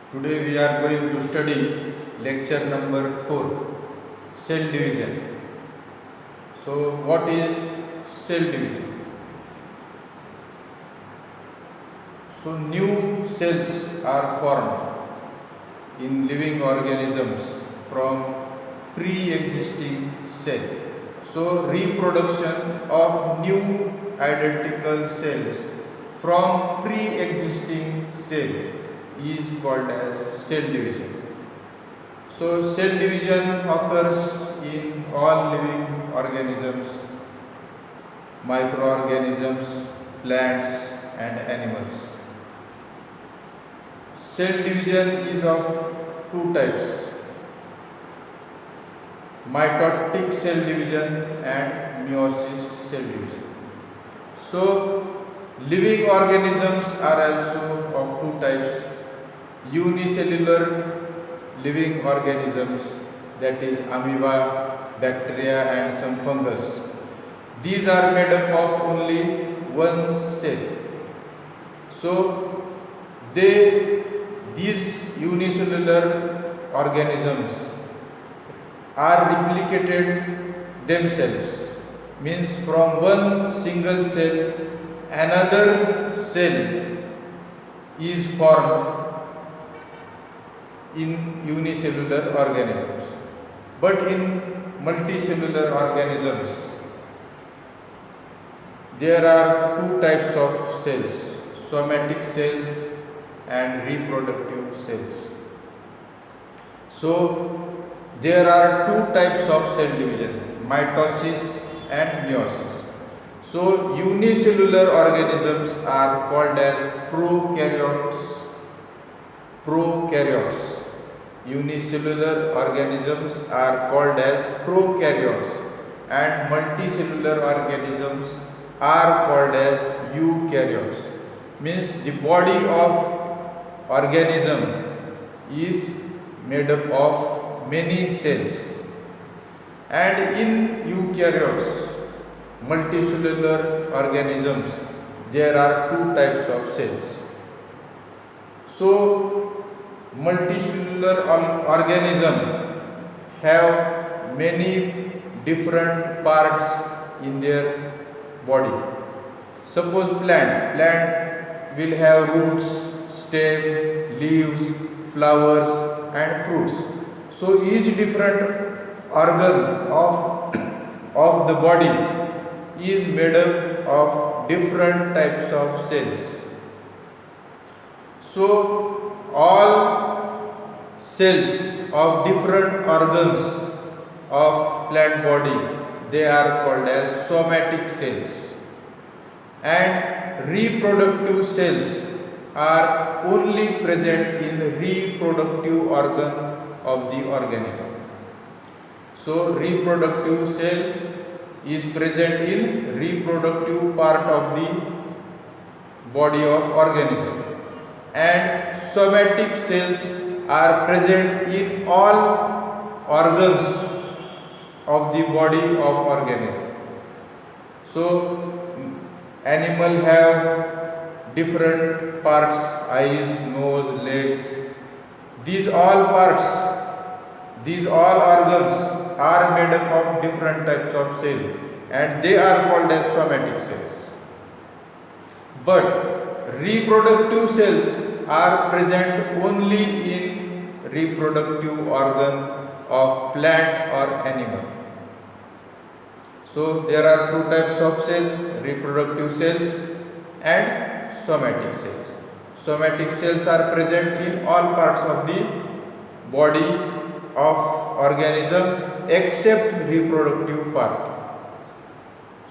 Today we are going to study lecture number 4, cell division. So what is cell division? So new cells are formed in living organisms from pre-existing cell. So reproduction of new identical cells from pre-existing cell is called as cell division. So cell division occurs in all living organisms, microorganisms, plants and animals. Cell division is of two types: mitotic cell division and meiosis cell division. So living organisms are also of two types: unicellular living organisms, that is amoeba, bacteria and some fungus. These are made up of only one cell. So these unicellular organisms are replicated themselves, means from one single cell another cell is formed in unicellular organisms. But in multicellular organisms there are two types of cells: somatic cells and reproductive cells. So there are two types of cell division: mitosis and meiosis. So unicellular organisms are called as prokaryotes. Unicellular organisms are called as prokaryotes and multicellular organisms are called as eukaryotes. Means the body of organism is made up of many cells, and in eukaryotes, multicellular organisms, there are two types of cells. So multicellular organism have many different parts in their body. Suppose plant will have roots, stem, leaves, flowers and fruits. So each different organ of the body is made up of different types of cells. So all cells of different organs of plant body, they are called as somatic cells, and reproductive cells are only present in reproductive organ of the organism. So reproductive cell is present in reproductive part of the body of organism, and somatic cells are present in all organs of the body of organism. So animal have different parts: eyes, nose, legs. These all organs are made up of different types of cells, and they are called as somatic cells. But reproductive cells are present only in reproductive organ of plant or animal. So there are two types of cells: reproductive cells and somatic cells. Somatic cells are present in all parts of the body of organism except reproductive part.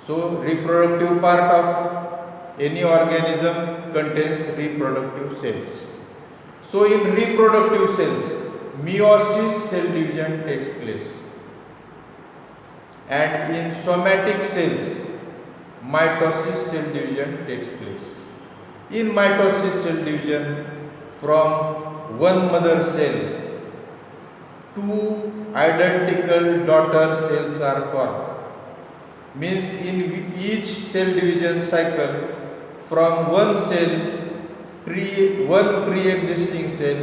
So reproductive part of any organism contains reproductive cells. So in reproductive cells, meiosis cell division takes place, and in somatic cells, mitosis cell division takes place. In mitosis cell division, from one mother cell, two identical daughter cells are formed. Means in each cell division cycle, from one cell, one pre-existing cell,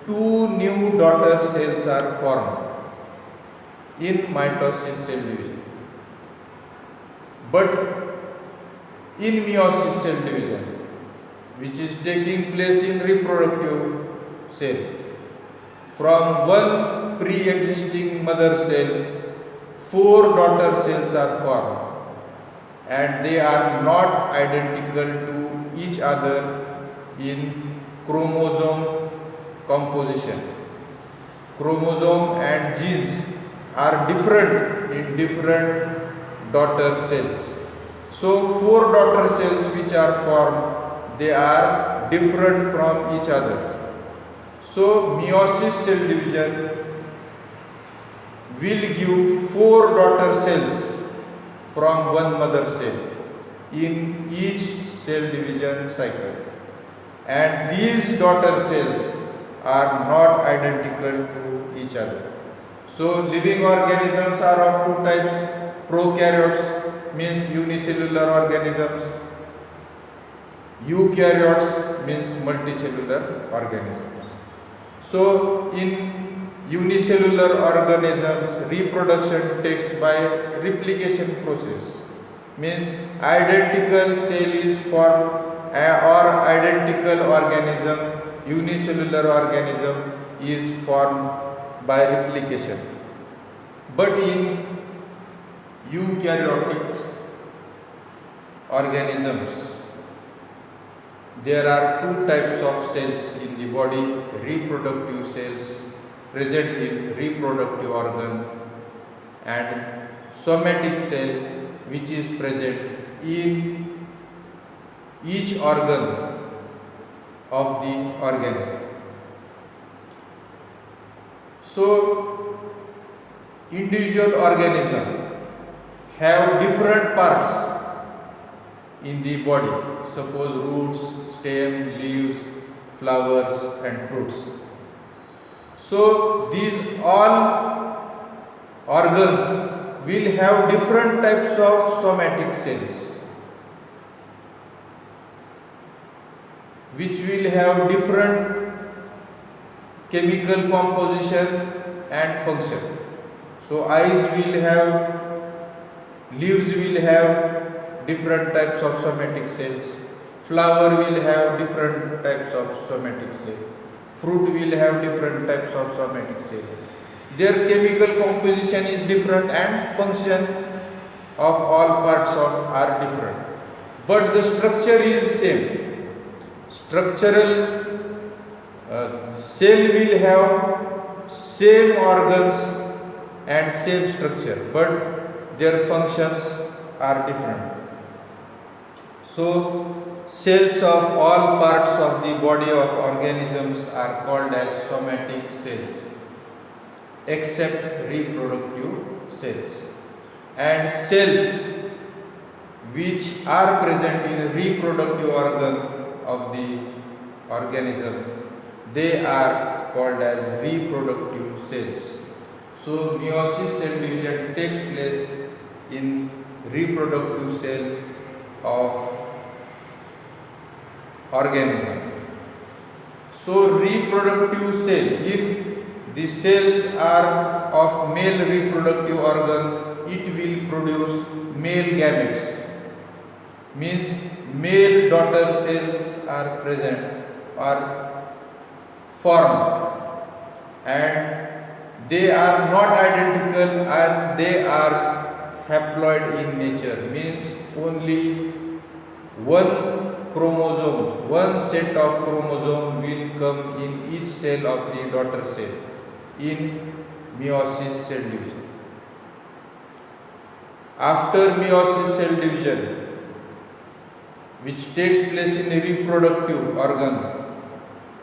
two new daughter cells are formed in mitosis cell division. But in meiosis cell division, which is taking place in reproductive cell, from one pre-existing mother cell, four daughter cells are formed, and they are not identical to each other in chromosome composition. Chromosome and genes are different in different daughter cells. So four daughter cells which are formed, they are different from each other. So meiosis cell division will give four daughter cells from one mother cell in each cell division cycle, and these daughter cells are not identical to each other. So living organisms are of two types: prokaryotes means unicellular organisms, eukaryotes means multicellular organisms. So in unicellular organisms, reproduction takes by replication process, means identical cell is formed or identical organism, unicellular organism is formed by replication. But in eukaryotic organisms, there are two types of cells in the body: reproductive cells present in reproductive organ, and somatic cell which is present in each organ of the organism. So individual organism have different parts in the body, suppose roots, stem, leaves, flowers and fruits. So these all organs will have different types of somatic cells, which will have different chemical composition and function. So eyes will have, leaves will have different types of somatic cells, flower will have different types of somatic cells, fruit will have different types of somatic cells. Their chemical composition is different and function of all parts of are different, but the structure is same. Structural cell will have same organs and same structure, but their functions are different. So cells of all parts of the body of organisms are called as somatic cells, except reproductive cells. And cells which are present in reproductive organ of the organism, they are called as reproductive cells. So meiosis cell division takes place in reproductive cell of organism. So reproductive cell, if the cells are of male reproductive organ, it will produce male gametes, means male daughter cells are present or formed, and they are not identical and they are haploid in nature, means only one chromosome, one set of chromosome will come in each cell of the daughter cell in meiosis cell division. After meiosis cell division, which takes place in a reproductive organ,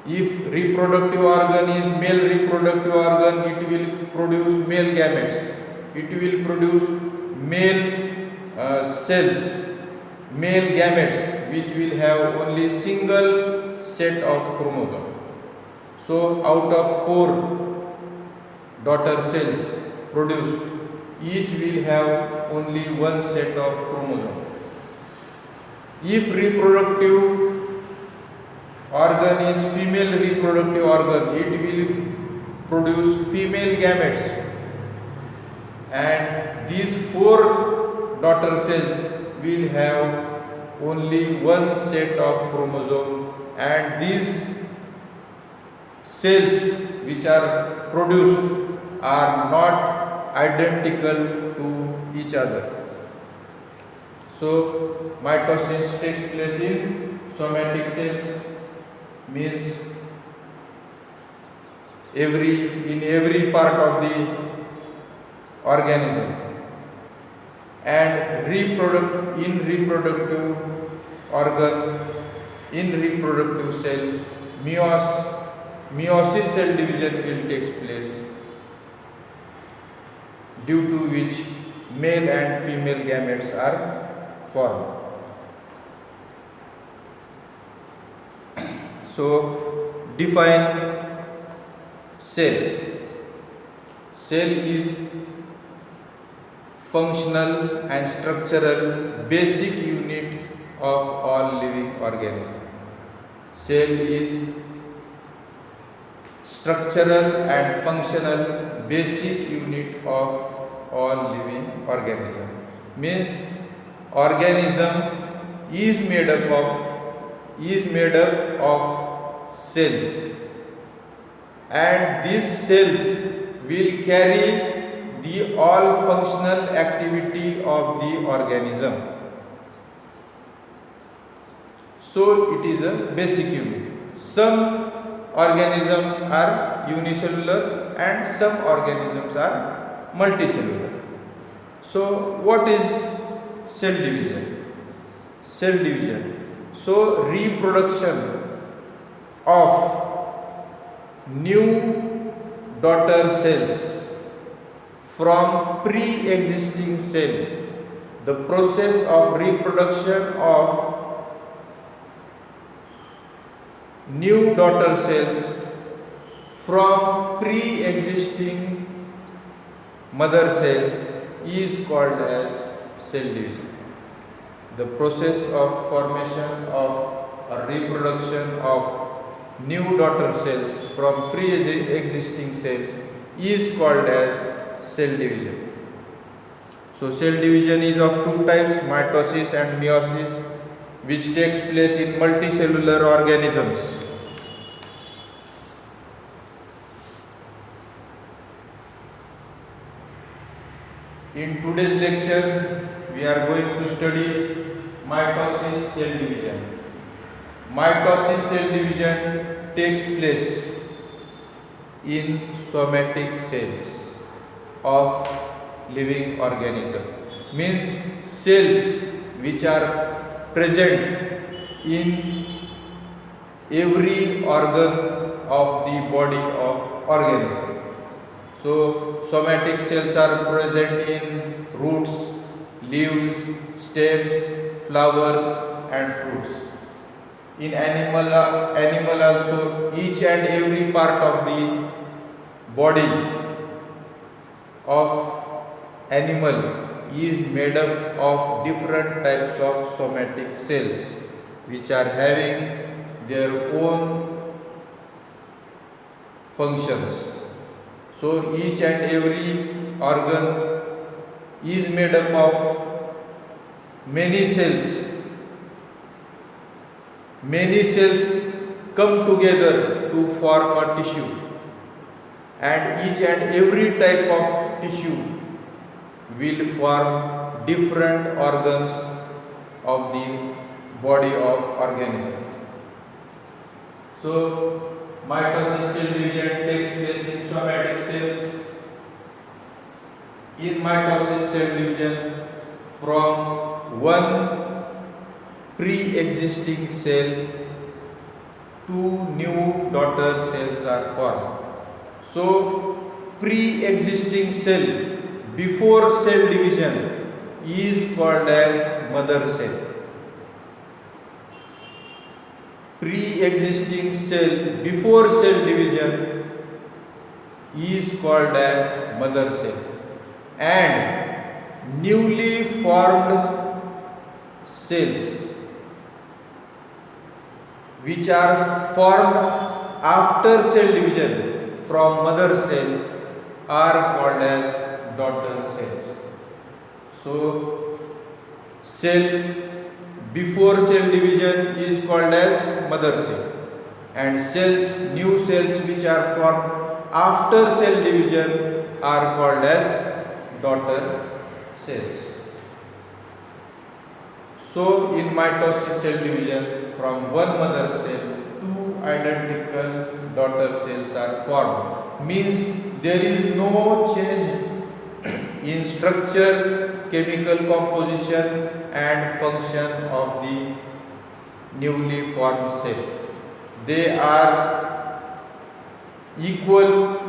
if reproductive organ is male reproductive organ, it will produce male gametes, it will produce male cells, male gametes, which will have only single set of chromosome. So out of 4 daughter cells produced, each will have only one set of chromosome. If reproductive organ is female reproductive organ. It will produce female gametes, and these 4 daughter cells will have only one set of chromosome, and these cells which are produced are not identical to each other. So mitosis takes place in somatic cells, means in every part of the organism, and reproductive organ, in reproductive cell, meiosis cell division will take place, due to which male and female gametes are formed. So define cell. Cell is functional and structural basic unit of all living organisms. Cell is structural and functional basic unit of all living organism. Means organism is made up of cells, and these cells will carry the all functional activity of the organism. So it is a basic unit. Some organisms are unicellular and some organisms are multicellular. So what is cell division? Cell division, so reproduction of new daughter cells from pre-existing cell. The process of reproduction of new daughter cells from pre-existing mother cell is called as cell division. The process of formation of or reproduction of new daughter cells from pre-existing cell is called as cell division. So cell division is of 2 types, mitosis and meiosis, which takes place in multicellular organisms. In today's lecture, we are going to study mitosis cell division. Mitosis cell division takes place in somatic cells of living organism. Means cells which are present in every organ of the body of organism. So somatic cells are present in roots, leaves, stems, flowers and fruits. In animal also, each and every part of the body of animal is made up of different types of somatic cells, which are having their own functions. So each and every organ is made up of many cells. Many cells come together to form a tissue, and each and every type of tissue will form different organs of the body of organism. So mitosis cell division takes place in somatic cells. In mitosis cell division, from one pre-existing cell, 2 new daughter cells are formed. So pre-existing cell before cell division is called as mother cell. Pre-existing cell before cell division is called as mother cell, and newly formed cells which are formed after cell division from mother cell are called as daughter cells. So cell before cell division is called as mother cell, and new cells which are formed after cell division are called as daughter cells. So in mitosis cell division, from one mother cell, two identical daughter cells are formed. Means there is no change in structure, chemical composition and function of the newly formed cell. They are equal,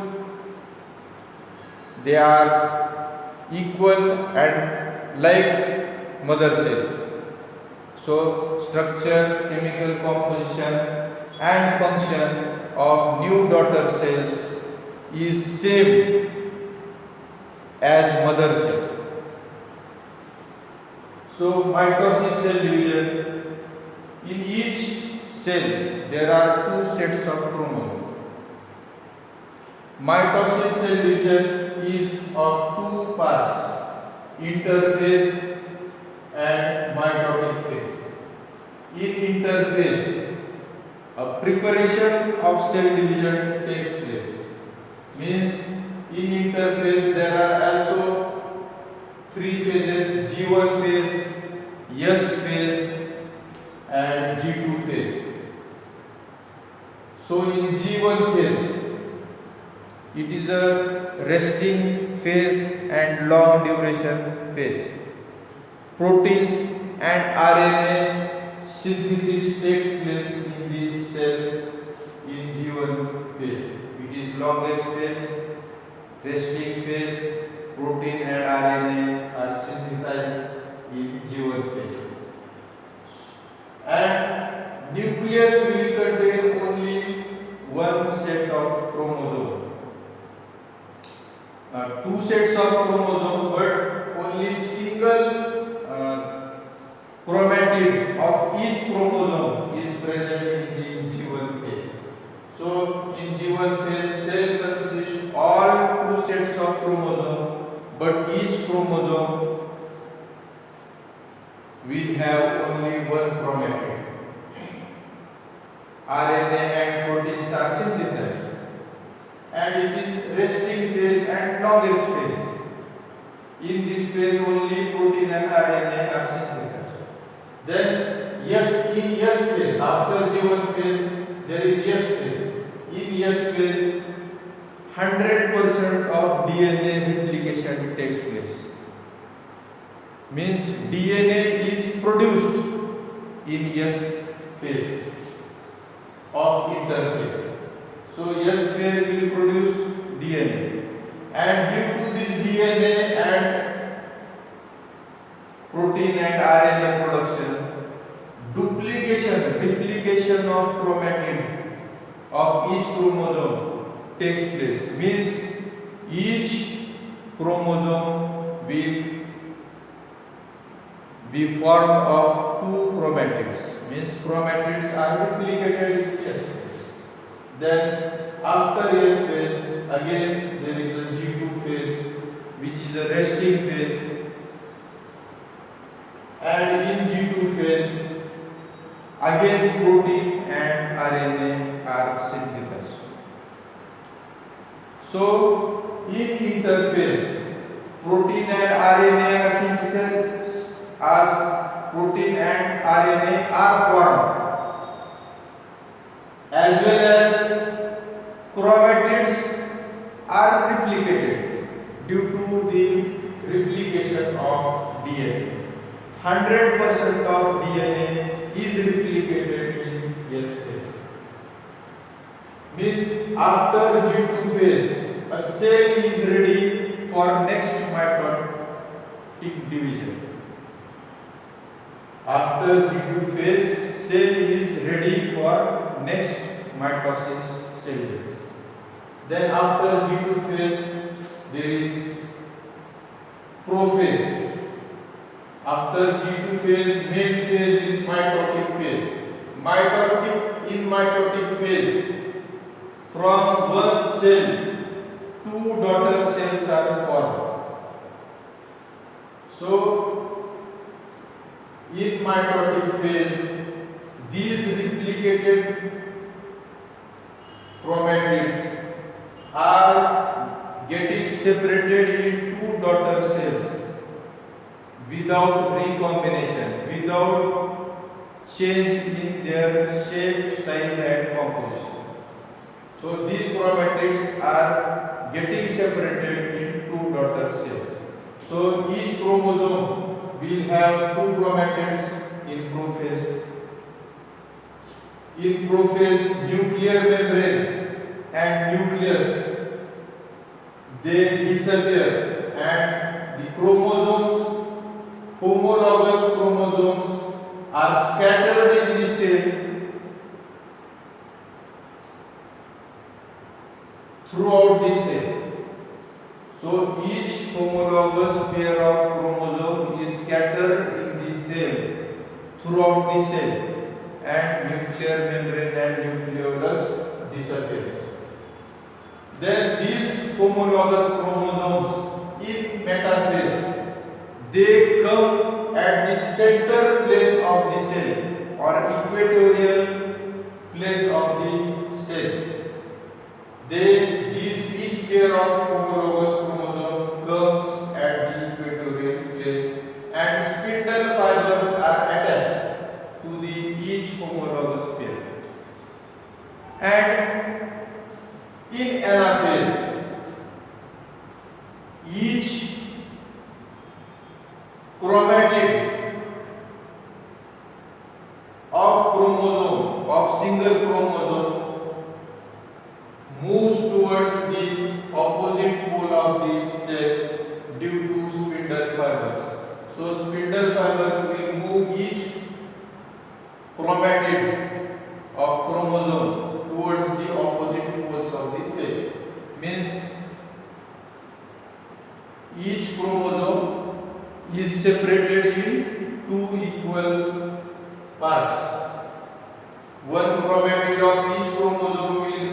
and like mother cells. So structure, chemical composition and function of new daughter cells is same as mother cell. So mitosis cell division, in each cell there are two sets of chromosomes. Mitosis cell division is of two parts, interphase and mitotic phase. In interphase, a preparation of cell division takes place. Means in interphase there are also three phases: G1 phase, S phase and G2 phase. So in G1 phase, it is a resting phase and long duration phase. Proteins and RNA synthesis takes place in the cell in G1 phase. It is longest phase, resting phase. Protein and RNA are synthesized in G1 phase. And nucleus will contain only one set of chromosome. Two sets of chromosome, but only single chromatid of each chromosome is present in the G1 phase. So in G1 phase, cell consists all two sets of chromosome, but each chromosome will have only one chromatid. RNA and proteins are synthesized, and it is resting phase and longest phase. In this phase only protein and RNA are synthesized. Then in S phase, after G1 phase, there is S phase. In S phase, 100% of DNA replication takes place. Means DNA is produced in S phase of interphase. So S phase will produce DNA, and due to this DNA and protein and RNA production, replication of chromatid of each chromosome takes place. Means each chromosome will be formed of two chromatids. Means chromatids are replicated in S phase. Then after S phase, again there is a G2 phase, which is a resting phase, and in G2 phase again protein and RNA are synthesized. So in interphase, protein and RNA are synthesized as protein and RNA are formed, as well as chromatids are replicated due to the replication of DNA. 100% of DNA is replicated in S phase. Means after G2 phase, a cell is ready for next mitotic division. After G2 phase, cell is ready for next mitosis cell division. Then after G2 phase, there is prophase. After G2 phase, main phase is mitotic phase. Mitotic in mitotic phase, from one cell, two daughter cells are formed. So, in mitotic phase, these replicated chromatids are getting separated in two daughter cells without recombination, without change in their shape, size and composition. So these chromatids are getting separated in two daughter cells. So each chromosome will have two chromatids in prophase. In prophase, nuclear membrane and nucleus, they disappear and the chromosomes, homologous chromosomes, are scattered in the cell throughout the cell. So each homologous pair of chromosome is scattered in the cell throughout the cell, and nuclear membrane and nucleolus disappears. Then these homologous chromosomes in metaphase, they come at the center place of the cell or equatorial place of the cell. Each pair of homologous chromosome comes at the equatorial place, and spindle fibers are attached to the each homologous pair. And in anaphase, each chromatid of single chromosome moves towards the opposite pole of the cell due to spindle fibers. So spindle fibers will move each chromatid of chromosome towards the opposite poles of the cell. Means each chromosome is separated in two equal parts. One chromatid of each chromosome will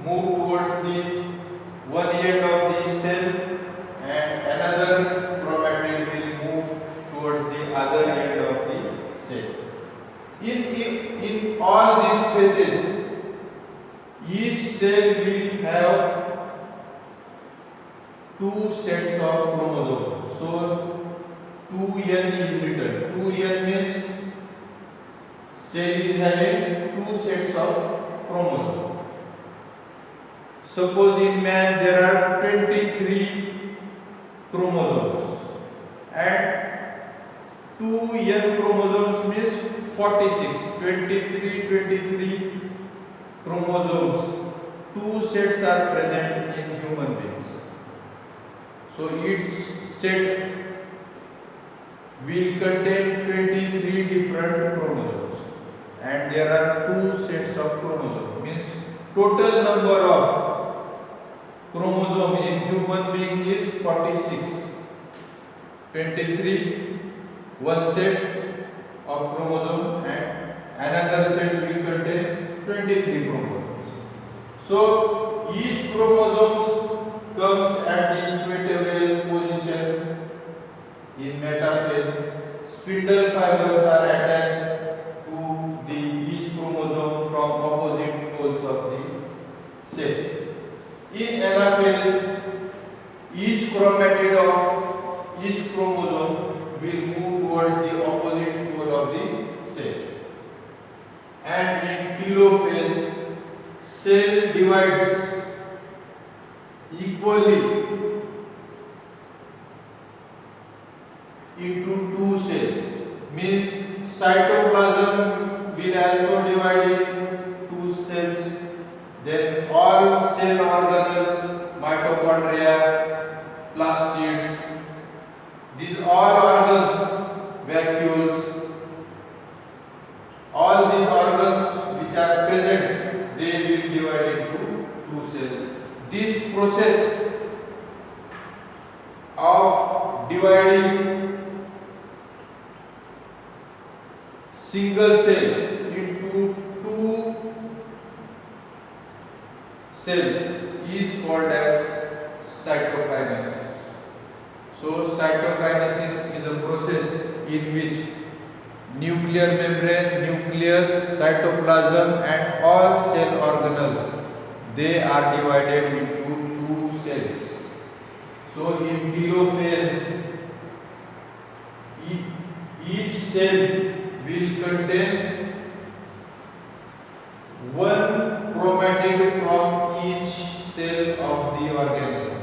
move towards the one end of the cell, and another chromatid will move towards the other end of the cell. In all these spaces, each cell will have two sets of chromosomes. So 2n is written. 2n means cell is having two sets of chromosomes. Suppose in man there are 23 chromosomes, and 2n chromosomes means 46. 23 chromosomes. Two sets are present in human beings. So each set will contain 23 different chromosomes, and there are two sets of chromosomes. Means total number of chromosome in human being is 46. 23, one set of chromosome, and another set will contain 23 chromosomes. So each chromosome comes at the equatorial position in metaphase. Spindle fibers are attached to the each chromosome from opposite poles of the cell. In anaphase, each chromatid of each chromosome will move towards the opposite pole of the cell. And in telophase, cell divides equally into two cells. Means cytoplasm will also divide in two cells. Then all cell organelles, mitochondria, plastids, these all organs, vacuoles, all these organs which are present, they will divide into two cells. This process of dividing single cell into two is called as cytokinesis. So cytokinesis is a process in which nuclear membrane, nucleus, cytoplasm and all cell organelles, they are divided into two cells. So in telophase, each cell will contain one chromatid from each cell of the organism.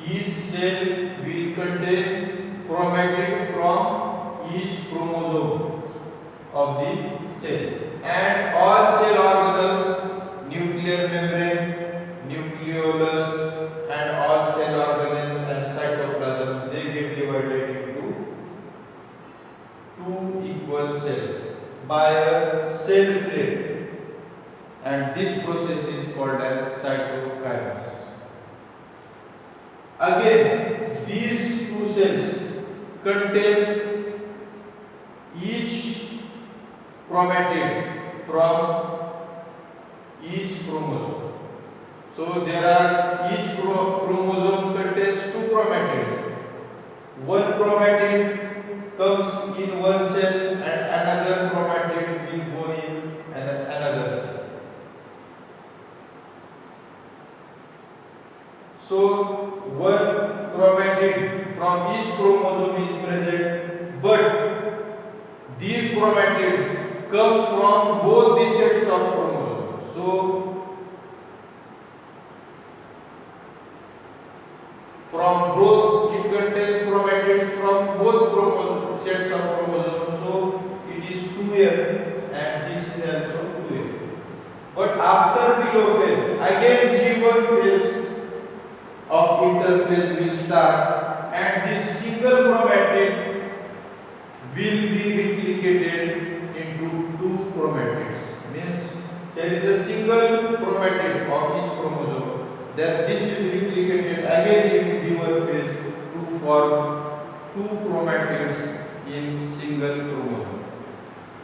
Each cell will contain chromatid from each chromosome of the cell, and all cell organelles, nuclear membrane, nucleolus and all cell organelles and cytoplasm, they get divided into two equal cells by a cell plate, and this process is called as cytokinesis. Again, these two cells contains each chromatid from each chromosome. So there are each chromosome contains two chromatids. One chromatid comes in one cell and another chromatid will go in another cell. So one chromatid from each chromosome is present, but these chromatids come from both the sets of chromosomes. So from both, it contains chromatids from both sets of chromosomes. So it is 2N and this is also 2N. But after telophase, again G1 phase of interphase will start, and this single chromatid will be replicated into two chromatids. Means there is a single chromatid of each chromosome, then this is replicated again in G1 phase to form two chromatids in single chromosome.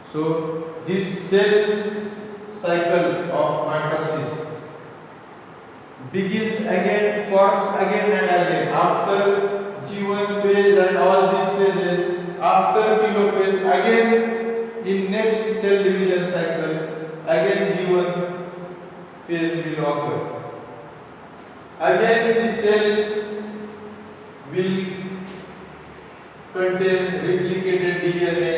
So this cell cycle of mitosis begins again, forms again and again after G1 phase and all these phases. After telophase, again in next cell division cycle, again G1 phase will occur. Again this cell will contain replicated DNA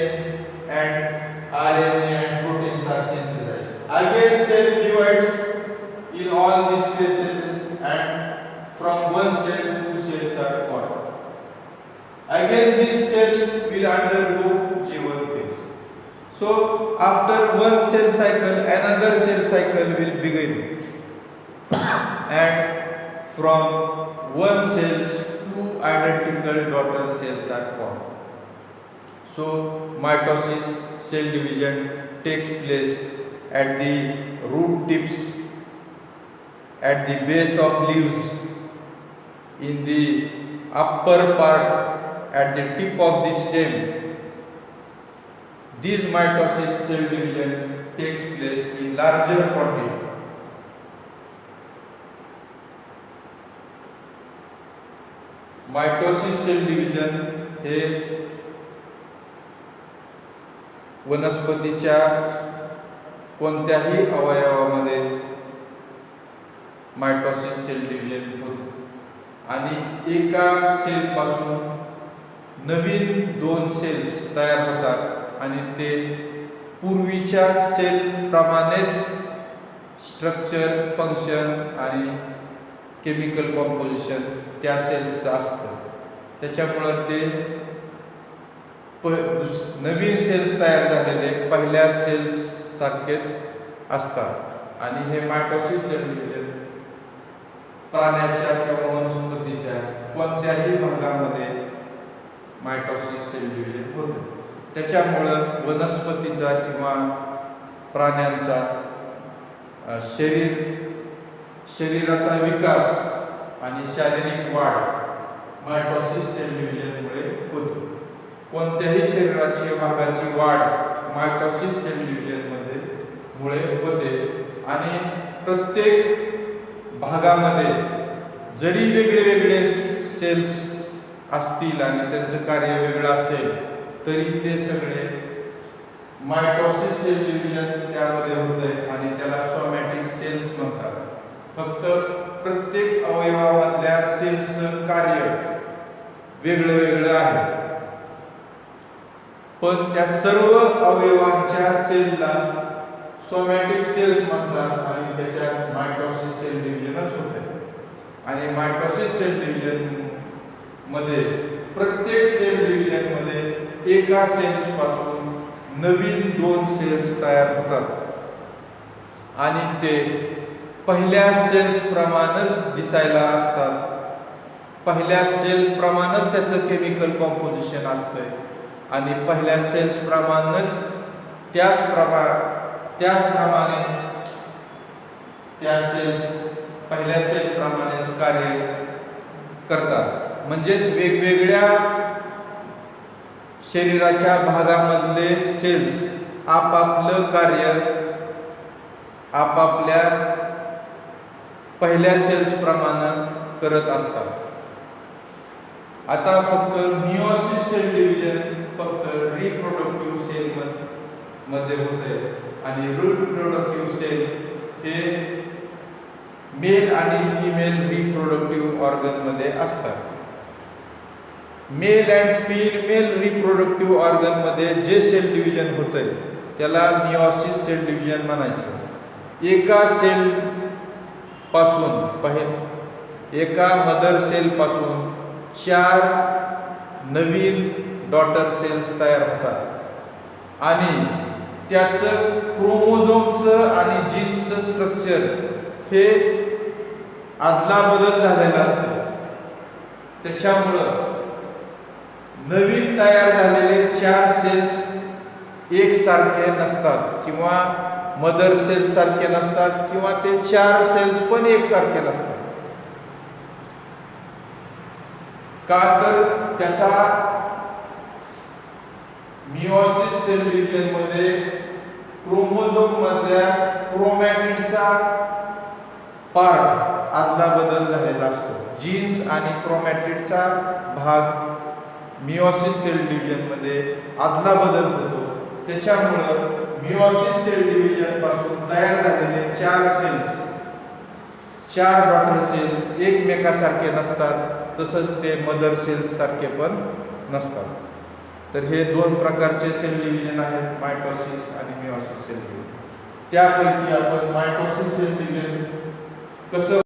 and RNA and proteins are synthesized. Again cell divides in all these phases, and from one cell two cells are formed. Again this cell will undergo G1 phase. So after one cell cycle, another cell cycle will begin, and from one cells two identical daughter cells are formed. So mitosis, cell division takes place at the root tips, at the base of leaves, in the upper part, at the tip of the stem. This mitosis cell division takes place in larger quantity. Mitosis cell division हे वनस्पतीच्या कोणत्याही अवयवामध्ये mitosis cell division होते आणि एका cell पासून नवीन दोन sales तयार होतात आणि ते पूर्वीच्या सेल प्रमाणेच स्ट्रक्चर, फंक्शन आणि केमिकल कॉम्पोजिशन त्या सेल्सचं असतं. त्याच्यामुळं ते नवीन सेल्स तयार झालेले पहिल्या सेल्स सारखेच असतात आणि हे मायटोसिस सेल डिव्हिजन प्राण्याच्या किंवा वनस्पतीच्या कोणत्याही भागामध्ये मायटोसिस सेल डिव्हिजन होते. त्याच्यामुळं वनस्पतीचा किंवा प्राण्यांचा शरीराचा विकास आणि शारीरिक वाढ मायटोसिस सेल डिव्हिजनमुळे होते. कोणत्याही शरीराची भागाची वाढ मायटोसिस सेल डिव्हिजनमध्ये मुळे होते आणि प्रत्येक भागामध्ये जरी वेगळे वेगळे सेल्स असतील आणि त्यांचं कार्य वेगळं असेल तरी ते सगळे मायटोसिस सेल डिव्हिजन त्यामध्ये होते आणि त्याला सोमॅटिक सेल्स म्हणतात. फक्त प्रत्येक अवयवामधल्या सेल्सचं कार्य वेगळं वेगळं आहे, पण त्या सर्व अवयवांच्या सेलला सोमॅटिक सेल्स म्हणतात आणि त्याच्यात मायटोसिस सेल डिव्हिजनच होते. आणि मायटोसिस सेल डिव्हिजन मध्ये प्रत्येक सेल डिव्हिजन मध्ये एका सेल्स पासून नवीन 2 सेल्स तयार होतात आणि ते पहिल्या सेल्स प्रमाणेच दिसायला असतात. पहिल्या सेल प्रमाणेच त्याचं केमिकल कॉम्पोजिशन असतंय आणि पहिल्या सेल्स प्रमाणेच त्याचप्रमाणे त्या सेल्स पहिल्या सेल प्रमाणेच कार्य करतात. म्हणजेच वेगवेगळ्या शरीराच्या भागामधले सेल्स आपापलं कार्य आपापल्या पहिल्या सेल्स प्रमाणे करत असतात. आता फक्त मिओसिस सेल डिव्हिजन फक्त रिप्रोडक्टिव्ह सेल मध्ये होते आणि रिप्रोडक्टिव्ह सेल हे मेल आणि फिमेल रिप्रोडक्टिव्ह ऑर्गन मध्ये असतात. Male and female reproductive organ मध्ये जे सेल डिव्हिजन होते त्याला मिओसिस सेल डिव्हिजन म्हणायचं. एका सेल पासून एका मदर सेल पासून 4 नवीन डॉटर सेल्स तयार होतात आणि त्याचं क्रोमोझोमचं आणि जीन्सचं स्ट्रक्चर हे अदलाबदल झालेलं असतं. त्याच्यामुळं नवीन तयार झालेले 4 सेल्स एकसारखे नसतात किंवा मदर सेल सारखे नसतात किंवा ते 4 सेल्स पण एकसारखे नसतात. का तर त्याचा मिओसिस सेल डिव्हिजन मध्ये क्रोमोझोम मधल्या क्रोमॅटिडचा पार्ट अदलाबदल झालेला असतो. जीन्स आणि क्रोमॅटिडचा भाग मिओसिस सेल डिव्हिजन मध्ये अदलाबदल होतो. त्याच्यामुळं मिओसिस सेल डिव्हिजन पासून तयार झालेले 4 सेल्स 4 डॉटर सेल्स एकमेकासारखे नसतात. तसंच ते मदर सेल्स सारखे पण नसतात. तर हे 2 प्रकारचे सेल डिव्हिजन आहेत, मायटोसिस आणि मिओसिस सेल डिव्हिजन. त्यापैकी आपण मायटोसिस सेल डिव्हिजन कसं